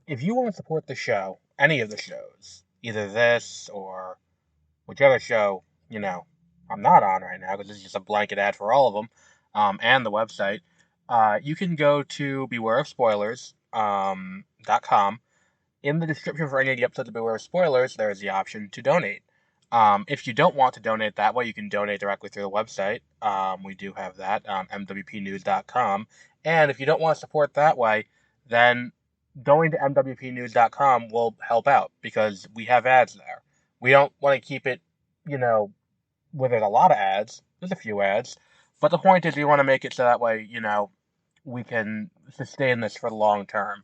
if you want to support the show, any of the shows, either this or whichever show, I'm not on right now because this is just a blanket ad for all of them, and the website, you can go to bewareofspoilers.com. In the description for any of the episodes of Beware of Spoilers, there is the option to donate. If you don't want to donate that way, you can donate directly through the website. We do have that, mwpnews.com. And if you don't want to support that way, then going to mwpnews.com will help out because we have ads there. We don't want to keep it, where there's a lot of ads. There's a few ads. But the point is we want to make it so that way, we can sustain this for the long term.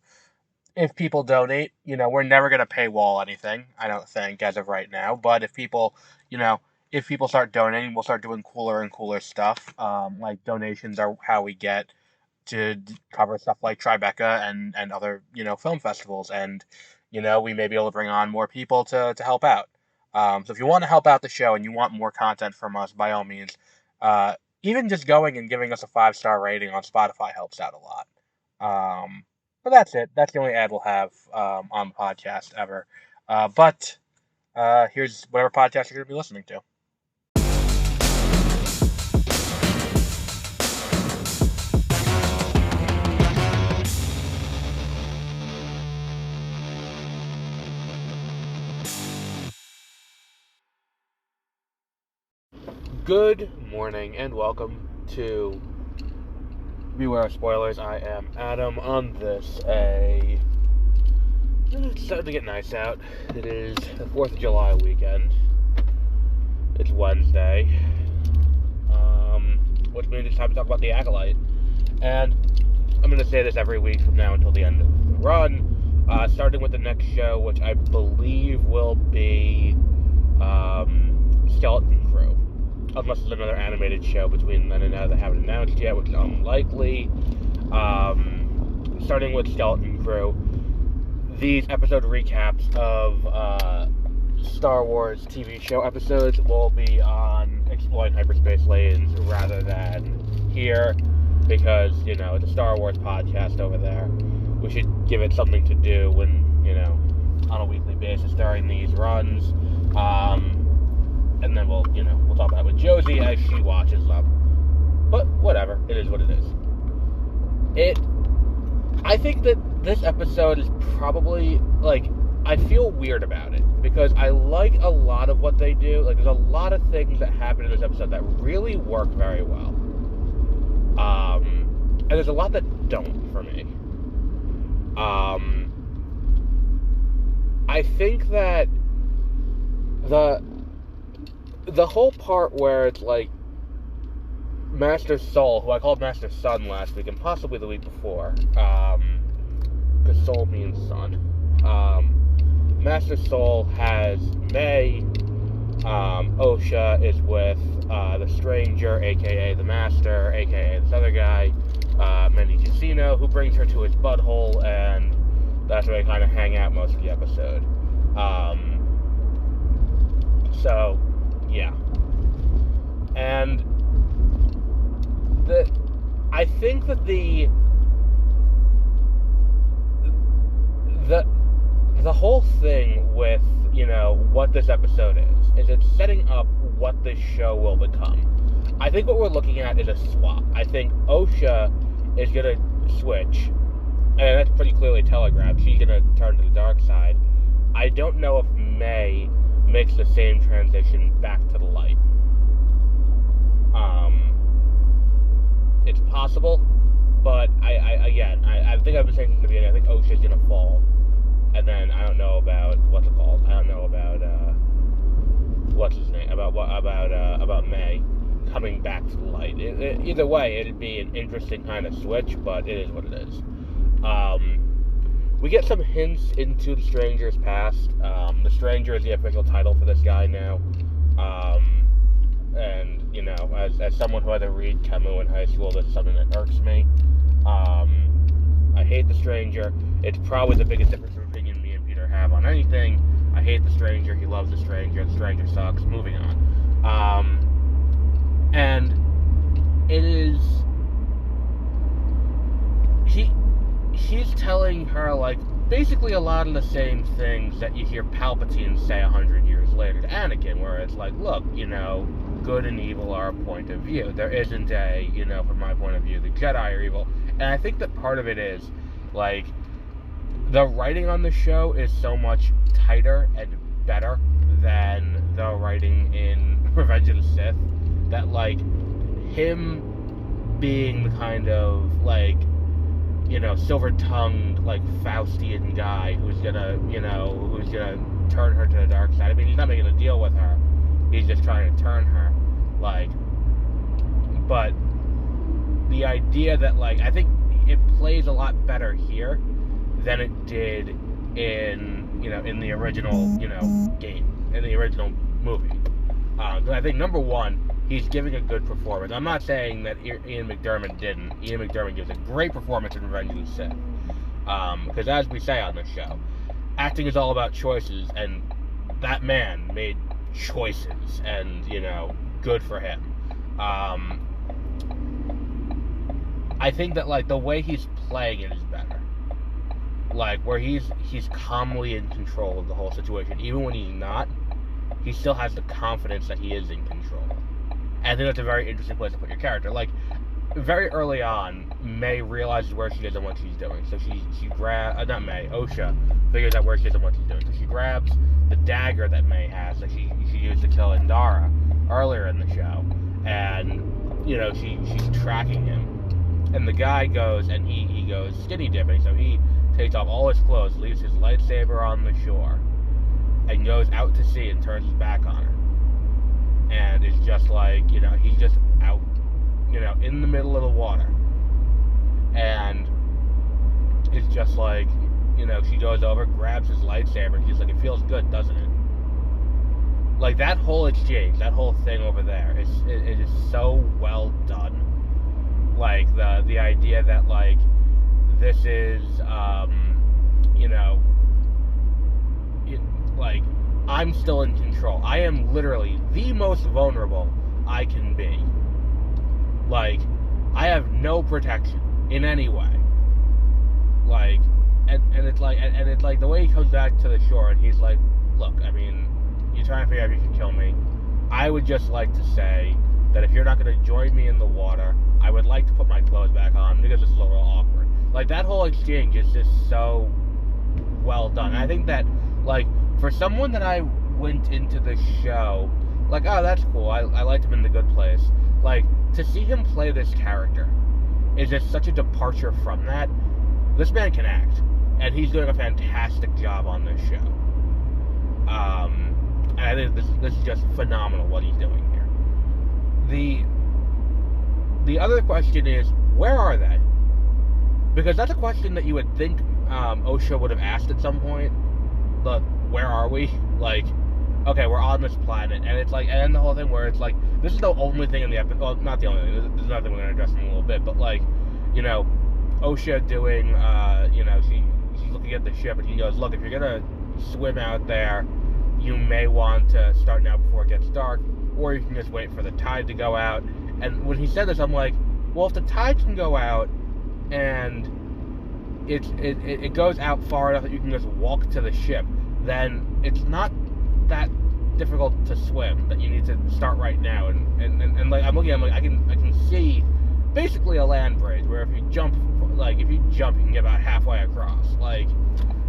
If people donate, we're never going to paywall anything, I don't think, as of right now. But if people, start donating, we'll start doing cooler and cooler stuff. Like donations are how we get to cover stuff like Tribeca and other, film festivals. And, we may be able to bring on more people to help out. So if you want to help out the show and you want more content from us, by all means, even just going and giving us a 5-star rating on Spotify helps out a lot. But that's it. That's the only ad we'll have on the podcast ever. But here's whatever podcast you're going to be listening to. Good morning and welcome to Beware of Spoilers. I am Adam on this. It's starting to get nice out. It is the 4th of July weekend. It's Wednesday. Which means it's time to talk about the Acolyte. And I'm going to say this every week from now until the end of the run. Starting with the next show, which I believe will be Skeleton Crew. Unless there's another animated show between then and now that haven't announced yet, which is unlikely. Starting with Skeleton Crew, these episode recaps of Star Wars TV show episodes will be on Exploring Hyperspace Lanes rather than here, because, it's a Star Wars podcast over there. We should give it something to do when, on a weekly basis during these runs. And then we'll talk about it with Josie as she watches them. But whatever, it is what it is. I think that this episode is probably, I feel weird about it, because I like a lot of what they do. There's a lot of things that happen in this episode that really work very well. And there's a lot that don't for me. I think that the whole part where it's Master Soul, who I called Master Sun last week and possibly the week before, because Soul means sun. Master Soul has May. Osha is with the Stranger, aka the Master, aka this other guy, Manny Giacino, who brings her to his butthole, and that's where they kind of hang out most of the episode. So, yeah. And I think that the whole thing with, what this episode is it's setting up what this show will become. I think what we're looking at is a swap. I think Osha is going to switch, and that's pretty clearly telegraphed. She's going to turn to the dark side. I don't know if May makes the same transition back to the light. It's possible, but I think I've been saying from the beginning, I think Osha's gonna fall, and then I don't know about what's it called. I don't know about what's his name, about May coming back to the light. Either way, it'd be an interesting kind of switch, but it is what it is. We get some hints into the Stranger's past. The Stranger is the official title for this guy now. And, as someone who had to read Camus in high school, that's something that irks me. I hate the Stranger. It's probably the biggest difference of opinion me and Peter have on anything. I hate the Stranger. He loves the Stranger. The Stranger sucks. Moving on. And it is... he's telling her, like, basically a lot of the same things that you hear Palpatine say 100 years later to Anakin, where it's like, look, you know, good and evil are a point of view. There isn't a, you know, from my point of view, the Jedi are evil. And I think that part of it is, like, the writing on the show is so much tighter and better than the writing in Revenge of the Sith, that, like, him being the kind of, like, you know, silver-tongued, like, Faustian guy who's gonna turn her to the dark side. I mean, he's not making a deal with her. He's just trying to turn her. Like, but the idea that, like, I think it plays a lot better here than it did in, you know, in the original, you know, game, in the original movie. I think, number one, he's giving a good performance. I'm not saying that Ian McDiarmid didn't. Ian McDiarmid gives a great performance in Revenge of the Sith. Because as we say on this show, acting is all about choices, and that man made choices, and, you know, good for him. I think that, like, the way he's playing it is better. Like, where he's calmly in control of the whole situation. Even when he's not, he still has the confidence that he is in control. And I think that's a very interesting place to put your character. Like, very early on, May realizes where she is and what she's doing. So she grabs, not May, Osha figures out where she is and what she's doing. So she grabs the dagger that May has that she used to kill Indara earlier in the show. And, you know, she's tracking him. And the guy goes, and he goes skinny dipping. So he takes off all his clothes, leaves his lightsaber on the shore, and goes out to sea and turns his back on her. And it's just like, you know, he's just out, you know, in the middle of the water. And it's just like, you know, she goes over, grabs his lightsaber, and she's like, it feels good, doesn't it? Like, that whole exchange, that whole thing over there, it is so well done. Like, the idea that, like, this is, you know, like, I'm still in control. I am literally the most vulnerable I can be. Like, I have no protection in any way. Like, and it's like, and it's like the way he comes back to the shore and he's like, look, I mean, you're trying to figure out if you can kill me. I would just like to say that if you're not going to join me in the water, I would like to put my clothes back on because this is a little awkward. Like, that whole exchange is just so well done. And I think that, like, for someone that I went into the show, like, oh, that's cool, I liked him in The Good Place. Like, to see him play this character is just such a departure from that. This man can act, and he's doing a fantastic job on this show. And I think this is just phenomenal what he's doing here. The other question is, where are they? Because that's a question that you would think Osha would have asked at some point. But where are we? Like, okay, we're on this planet, and it's like, and the whole thing where it's like, this is the only thing in the episode. Well, not the only thing. There's another thing we're going to address in a little bit, but, like, you know, Osha doing, you know, she's looking at the ship, and he goes, look, if you're going to swim out there, you may want to start now before it gets dark, or you can just wait for the tide to go out. And when he said this, I'm like, well, if the tide can go out, and it goes out far enough that you can just walk to the ship, then it's not that difficult to swim, that you need to start right now. And like, I'm looking at him, like, I can see basically a land bridge where if you jump, you can get about halfway across. Like,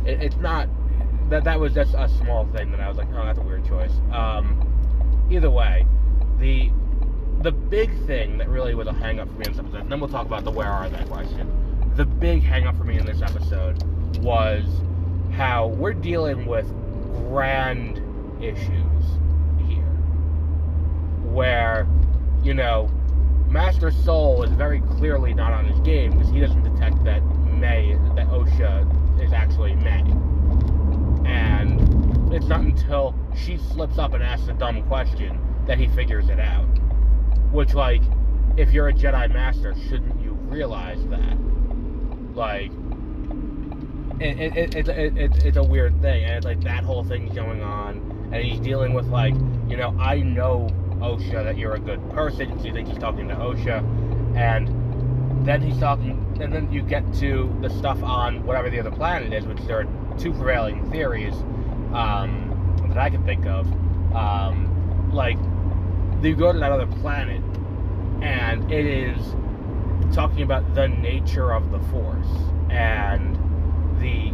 it's not that was just a small thing that I was like, oh, that's a weird choice. Either way, the big thing that really was a hang-up for me in this episode, and then we'll talk about the where are they question. The big hang-up for me in this episode was how we're dealing with grand issues here. Where, you know, Master Soul is very clearly not on his game because he doesn't detect that Osha is actually May. And it's not until she slips up and asks a dumb question that he figures it out. Which, like, if you're a Jedi Master, shouldn't you realize that? Like, it's a weird thing, and it's like that whole thing's going on, and he's dealing with, like, you know, I know, Osha, that you're a good person, so you think he's talking to Osha, and then he's talking then you get to the stuff on whatever the other planet is, which there are two prevailing theories that I can think of. Like, you go to that other planet, and it is talking about the nature of the Force and the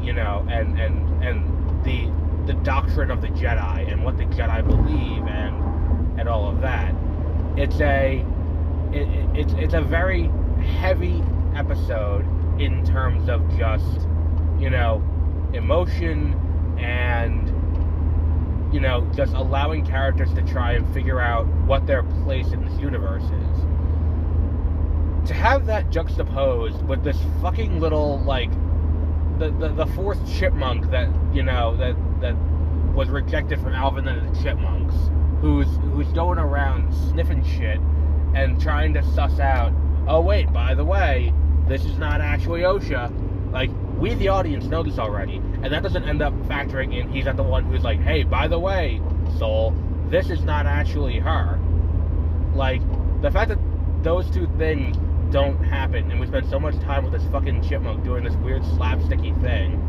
the doctrine of the Jedi and what the Jedi believe and all of that. It's a very heavy episode in terms of just emotion and just allowing characters to try and figure out what their place in this universe is. To have that juxtaposed with this fucking little, like, the fourth chipmunk that was rejected from Alvin and the Chipmunks, who's going around sniffing shit and trying to suss out, oh wait, by the way, this is not actually Osha. Like, we the audience know this already, and that doesn't end up factoring in. He's not the one who's like, hey, by the way, Soul, this is not actually her. Like, the fact that those two things don't happen, and we spend so much time with this fucking chipmunk doing this weird slapsticky thing,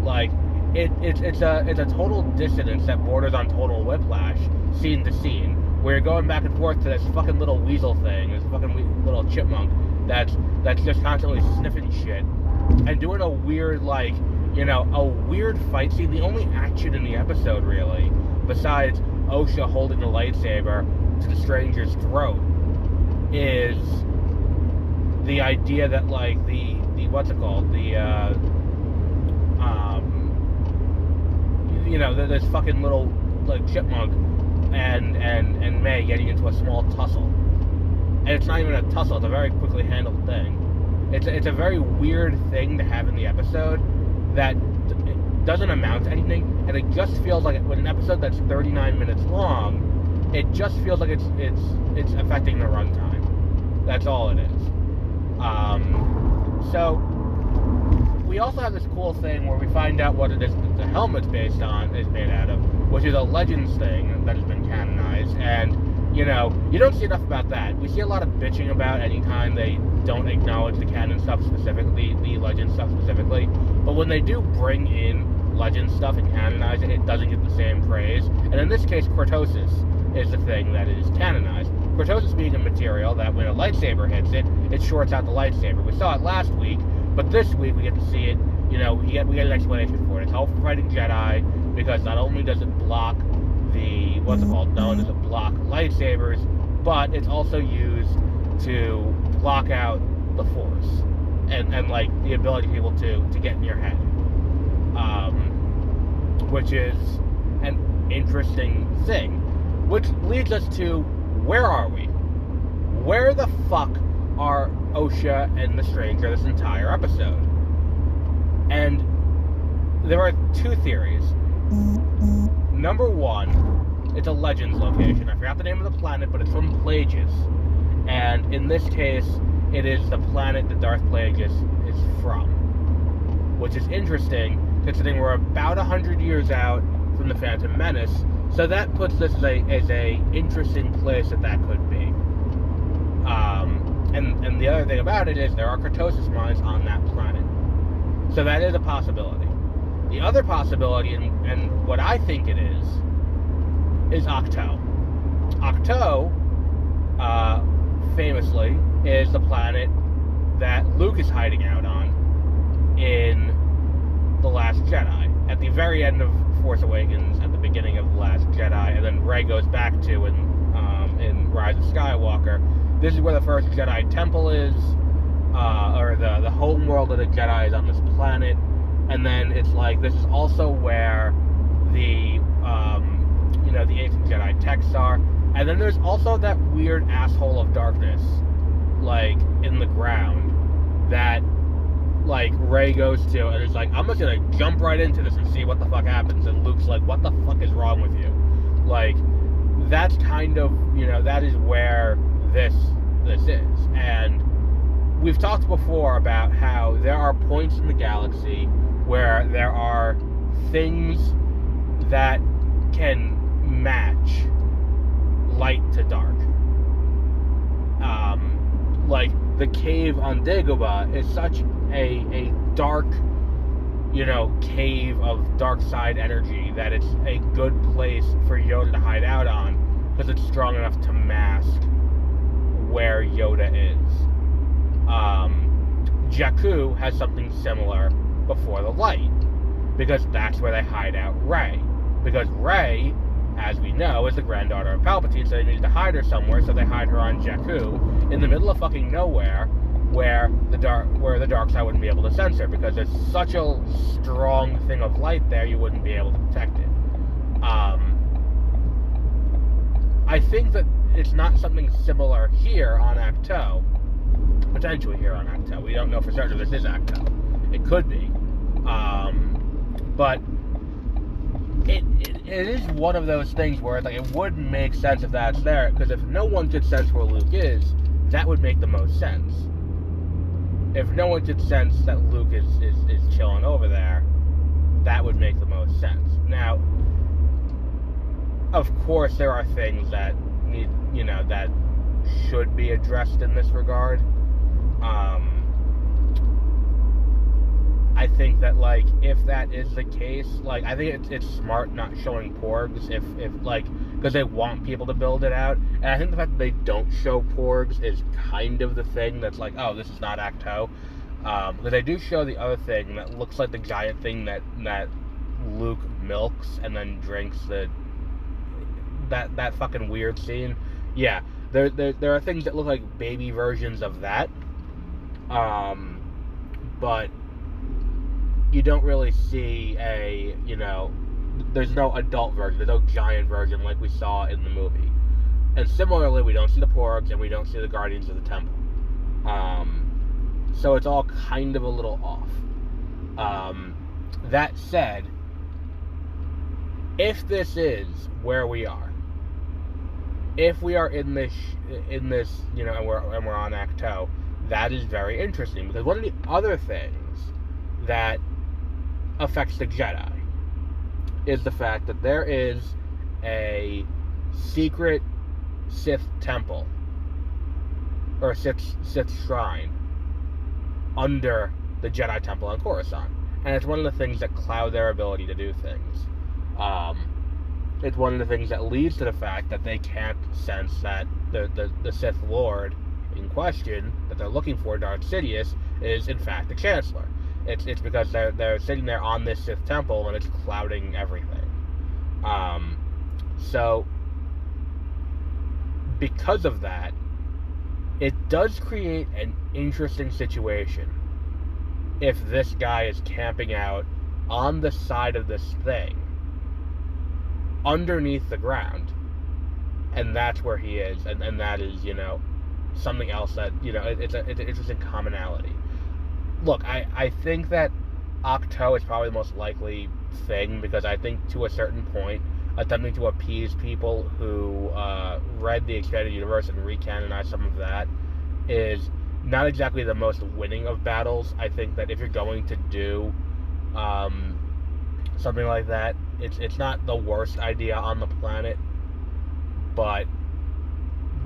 like, it's a total dissonance that borders on total whiplash, scene to scene, where you're going back and forth to this fucking little weasel thing, this fucking little chipmunk that's just constantly sniffing shit, and doing a weird, like, a weird fight scene. The only action in the episode, really, besides Osha holding the lightsaber to the stranger's throat, is the idea that, like, the what's it called? This fucking little, like, chipmunk and May getting into a small tussle. And it's not even a tussle, it's a very quickly handled thing. It's a very weird thing to have in the episode that doesn't amount to anything, and it just feels like, with an episode that's 39 minutes long, it just feels like it's affecting the runtime. That's all it is. So we also have this cool thing where we find out what it is that the helmet's is made out of, which is a Legends thing that has been canonized, and you don't see enough about that. We see a lot of bitching about any time they don't acknowledge the canon stuff specifically, the Legend stuff specifically, but when they do bring in Legend stuff and canonize it, it doesn't get the same praise. And in this case, Cortosis is the thing that is canonized. Cortosis being a material that when a lightsaber hits it, it shorts out the lightsaber. We saw it last week, but this week we get to see it, we get an explanation for it. It's helpful for fighting Jedi, because not only does it block not only does it block lightsabers, but it's also used to block out the Force, and like, the ability to be able to get in your head. Which is an interesting thing. Which leads us to, where are we? Where the fuck are Osha and the Stranger this entire episode? And there are two theories. Number one, it's a Legends location. I forgot the name of the planet, but it's from Plagueis. And in this case, it is the planet that Darth Plagueis is from. Which is interesting, considering we're about 100 years out from the Phantom Menace. So that puts this as a interesting place that could be. And the other thing about it is there are Cortosis mines on that planet. So that is a possibility. The other possibility, and what I think it is Ahch-To. Ahch-To, famously, is the planet that Luke is hiding out on in The Last Jedi. At the very end of Force Awakens, at the beginning of The Last Jedi, and then Rey goes back to in Rise of Skywalker. This is where the first Jedi Temple is, or the home world of the Jedi is on this planet. And then it's like, this is also where the ancient Jedi texts are. And then there's also that weird asshole of darkness, like, in the ground, that, like, Rey goes to, and it's like, I'm just gonna jump right into this and see what the fuck happens. And Luke's like, what the fuck is wrong with you? Like, that's kind of, that is where this is. And we've talked before about how there are points in the galaxy where there are things that can match light to dark. Like, the cave on Dagobah is such a dark, cave of dark side energy that it's a good place for Yoda to hide out on, because it's strong enough to mask where Yoda is. Jakku has something similar before the light, because that's where they hide out Rey. Because Rey, as we know, is the granddaughter of Palpatine, so they needed to hide her somewhere, so they hide her on Jakku, in the middle of fucking nowhere, where the dark side wouldn't be able to sense her, because there's such a strong thing of light there, you wouldn't be able to detect it. I think that it's not something similar here on Acto, potentially here on Acto. We don't know for certain if this is Acto. It could be. But it is one of those things where it wouldn't make sense if that's there, because if no one could sense where Luke is, that would make the most sense. If no one could sense that Luke is chilling over there, that would make the most sense. Now, of course, there are things that need, that should be addressed in this regard. I think that, if that is the case, I think it's smart not showing porgs because they want people to build it out. And I think the fact that they don't show porgs is kind of the thing that's oh, this is not Acto. But they do show the other thing that looks like the giant thing that Luke milks and then drinks that fucking weird scene. Yeah, there are things that look like baby versions of that. But you don't really see there's no adult version, there's no giant version like we saw in the movie. And similarly, we don't see the porgs and we don't see the Guardians of the Temple. So it's all kind of a little off. That said, if this is where we are, if we are in this, and we're on Acto, that is very interesting, because one of the other things that affects the Jedi is the fact that there is a secret Sith temple, or Sith shrine, under the Jedi Temple on Coruscant. And it's one of the things that cloud their ability to do things. It's one of the things that leads to the fact that they can't sense that the Sith Lord in question that they're looking for, Darth Sidious, is in fact the Chancellor. It's because they're sitting there on this Sith temple and it's clouding everything. So because of that, it does create an interesting situation if this guy is camping out on the side of this thing underneath the ground, and that's where he is, and that is, something else that, it's an interesting commonality. Look, I think that Acto is probably the most likely thing, because I think to a certain point, attempting to appease people who read the expanded universe and recanonize some of that is not exactly the most winning of battles. I think that if you're going to do something like that, it's not the worst idea on the planet, but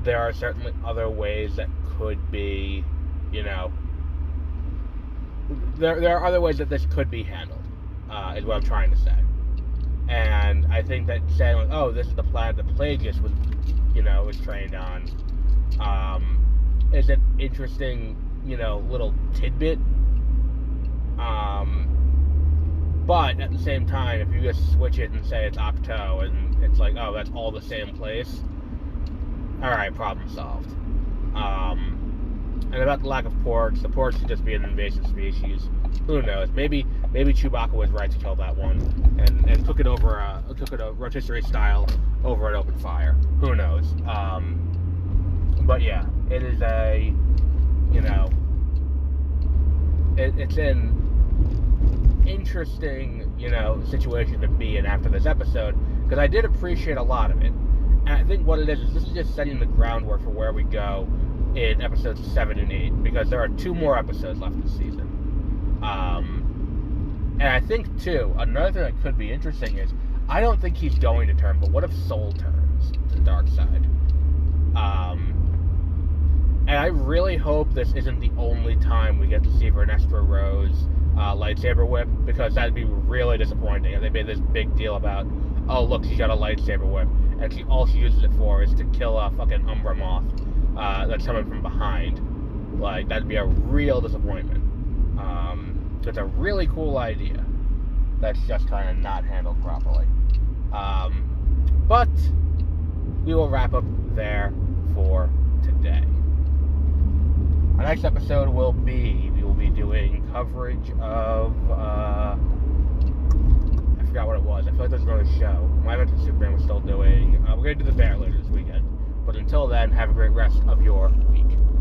there are certainly other ways that could be, there are other ways that this could be handled, is what I'm trying to say. And I think that saying, oh, this is the planet that Plagueis was trained on, is an interesting, little tidbit. But at the same time, if you just switch it and say it's Acto, and it's oh, that's all the same place, alright, problem solved. And about the lack of porgs, the porgs could just be an invasive species. Who knows? Maybe Chewbacca was right to kill that one, and took it a rotisserie style over an open fire. Who knows? But yeah, it is a, it's an interesting, situation to be in after this episode, because I did appreciate a lot of it. And I think what it is this is just setting the groundwork for where we go in episodes 7 and 8, because there are 2 more episodes left this season. And I think, too, another thing that could be interesting is, I don't think he's going to turn, but what if Soul turns to the dark side? And I really hope this isn't the only time we get to see Vernestra Rose lightsaber whip, because that'd be really disappointing if they made this big deal about, oh look, she's got a lightsaber whip, and all she uses it for is to kill a fucking Umbra Moth that's coming from behind. Like, that'd be a real disappointment. It's a really cool idea that's just kind of not handled properly. But we will wrap up there for today. Our next episode we will be doing coverage of, I forgot what it was. I feel like there's another show. My Adventures Superman was still doing. We're going to do the Bear later this weekend. But until then, have a great rest of your week.